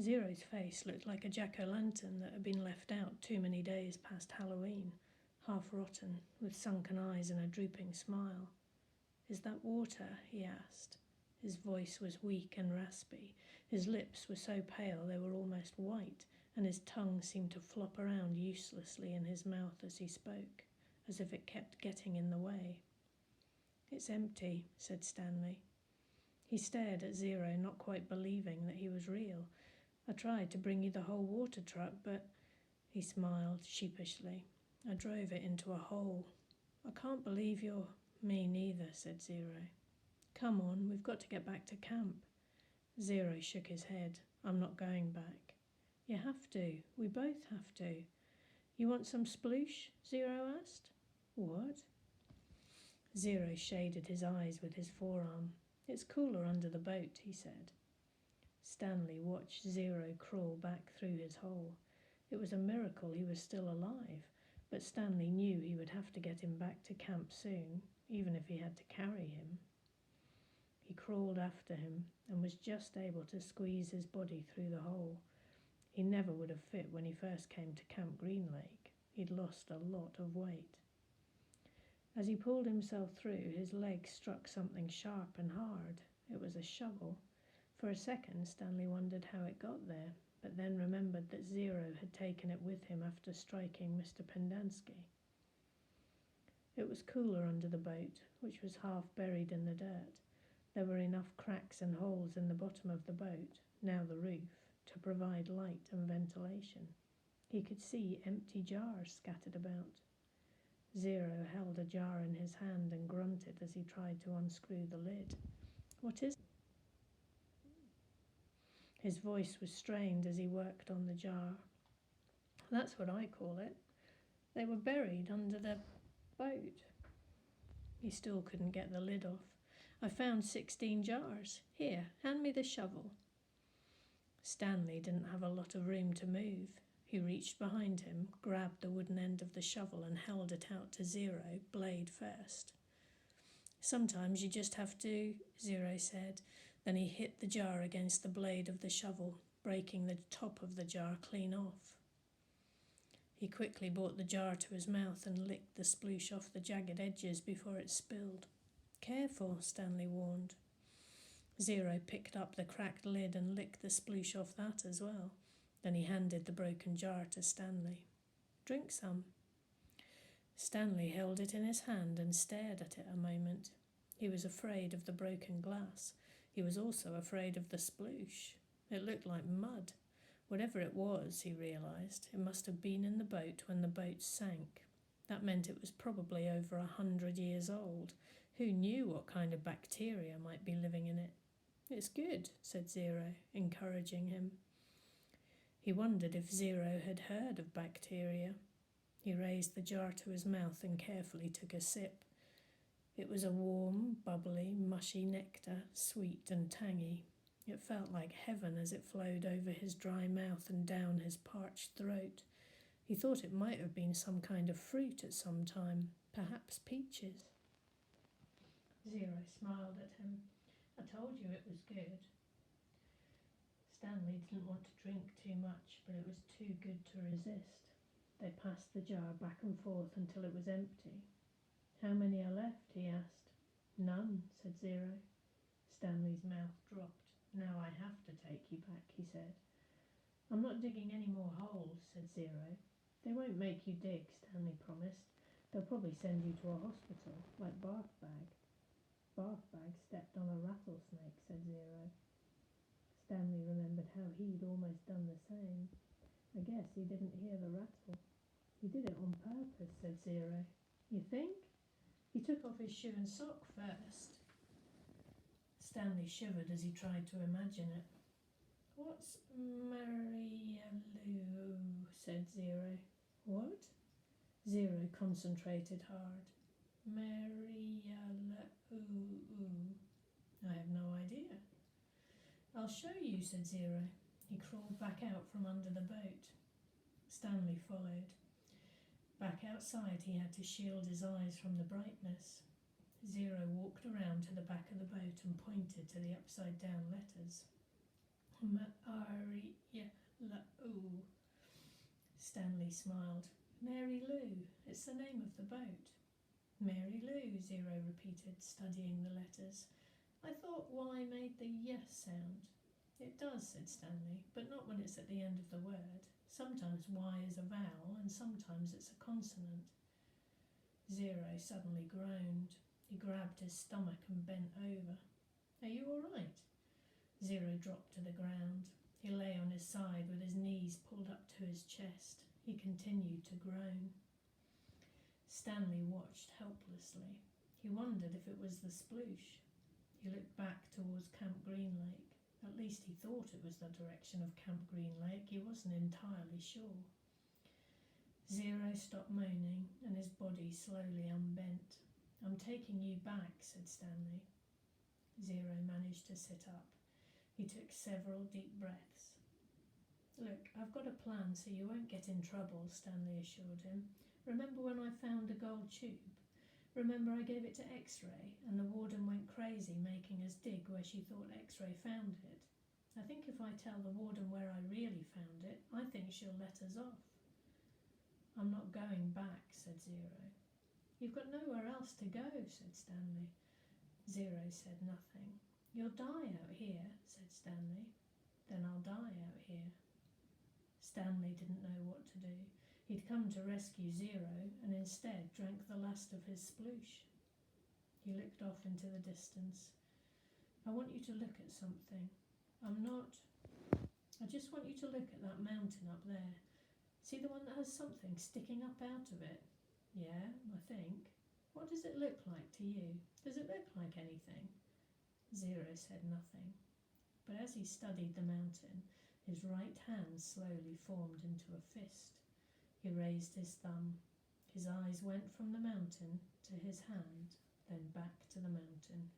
Zero's face looked like a jack-o'-lantern that had been left out too many days past Halloween, half rotten, with sunken eyes and a drooping smile. "Is that water?" he asked. His voice was weak and raspy. His lips were so pale they were almost white, and his tongue seemed to flop around uselessly in his mouth as he spoke, as if it kept getting in the way. "It's empty," said Stanley. He stared at Zero, not quite believing that he was real. "I tried to bring you the whole water truck, but—" He smiled sheepishly. "I drove it into a hole." "I can't believe you're—" "Me neither," said Zero. "Come on, we've got to get back to camp." Zero shook his head. "I'm not going back." "You have to. We both have to." "You want some sploosh?" Zero asked. "What?" Zero shaded his eyes with his forearm. "It's cooler under the boat," he said. Stanley watched Zero crawl back through his hole. It was a miracle he was still alive, but Stanley knew he would have to get him back to camp soon, even if he had to carry him. He crawled after him and was just able to squeeze his body through the hole. He never would have fit when he first came to Camp Green Lake. He'd lost a lot of weight. As he pulled himself through, his leg struck something sharp and hard. It was a shovel. For a second, Stanley wondered how it got there, but then remembered that Zero had taken it with him after striking Mr. Pendanski. It was cooler under the boat, which was half buried in the dirt. There were enough cracks and holes in the bottom of the boat, now the roof, to provide light and ventilation. He could see empty jars scattered about. Zero held a jar in his hand and grunted as he tried to unscrew the lid. "What is it?" His voice was strained as he worked on the jar. "That's what I call it. They were buried under the boat." He still couldn't get the lid off. "I found 16 jars. Here, hand me the shovel." Stanley didn't have a lot of room to move. He reached behind him, grabbed the wooden end of the shovel and held it out to Zero, blade first. "Sometimes you just have to," Zero said. Then he hit the jar against the blade of the shovel, breaking the top of the jar clean off. He quickly brought the jar to his mouth and licked the sploosh off the jagged edges before it spilled. "Careful," Stanley warned. Zero picked up the cracked lid and licked the sploosh off that as well. Then he handed the broken jar to Stanley. "Drink some." Stanley held it in his hand and stared at it a moment. He was afraid of the broken glass. He was also afraid of the sploosh. It looked like mud. Whatever it was, he realised, it must have been in the boat when the boat sank. That meant it was probably over 100 years old. Who knew what kind of bacteria might be living in it? "It's good," said Zero, encouraging him. He wondered if Zero had heard of bacteria. He raised the jar to his mouth and carefully took a sip. It was a warm, bubbly, mushy nectar, sweet and tangy. It felt like heaven as it flowed over his dry mouth and down his parched throat. He thought it might have been some kind of fruit at some time, perhaps peaches. Zero smiled at him. "I told you it was good." Stanley didn't want to drink too much, but it was too good to resist. They passed the jar back and forth until it was empty. "How many are left?" he asked. "None," said Zero. Stanley's mouth dropped. "Now I have to take you back," he said. "I'm not digging any more holes," said Zero. "They won't make you dig," Stanley promised. "They'll probably send you to a hospital, like Barfbag." "Barfbag stepped on a rattlesnake," said Zero. Stanley remembered how he'd almost done the same. "I guess he didn't hear the rattle." "He did it on purpose," said Zero. "You think?" "He took off his shoe and sock first." Stanley shivered as he tried to imagine it. "What's Marialoo?" said Zero. "What?" Zero concentrated hard. Marialoo. "I have no idea." "I'll show you," said Zero. He crawled back out from under the boat. Stanley followed. Back outside, he had to shield his eyes from the brightness. Zero walked around to the back of the boat and pointed to the upside-down letters. M-R-E-L-O. Stanley smiled. Mary Lou, it's the name of the boat. Mary Lou, Zero repeated, studying the letters. I thought Y made the Y sound. It does, said Stanley, but not when it's at the end of the word. Sometimes Y is a vowel and sometimes it's a consonant. Zero suddenly groaned. He grabbed his stomach and bent over. Are you all right? Zero dropped to the ground. He lay on his side with his knees pulled up to his chest. He continued to groan. Stanley watched helplessly. He wondered if it was the sploosh. He looked back towards Camp Green Lake. At least he thought it was the direction of Camp Green Lake. He wasn't entirely sure. Zero stopped moaning and his body slowly unbent. I'm taking you back, said Stanley. Zero managed to sit up. He took several deep breaths. Look, I've got a plan so you won't get in trouble, Stanley assured him. Remember when I found the gold tube? Remember I gave it to X-Ray and the warden went crazy making us dig where she thought X-Ray found it? I think if I tell the warden where I really found it, I think she'll let us off. I'm not going back, said Zero. You've got nowhere else to go, said Stanley. Zero said nothing. You'll die out here, said Stanley. Then I'll die out here. Stanley didn't know what to do. He'd come to rescue Zero and instead drank the last of his sploosh. He looked off into the distance. I want you to look at something. I just want you to look at that mountain up there. See the one that has something sticking up out of it? Yeah, I think. What does it look like to you? Does it look like anything? Zero said nothing. But as he studied the mountain, his right hand slowly formed into a fist. He raised his thumb. His eyes went from the mountain to his hand, then back to the mountain.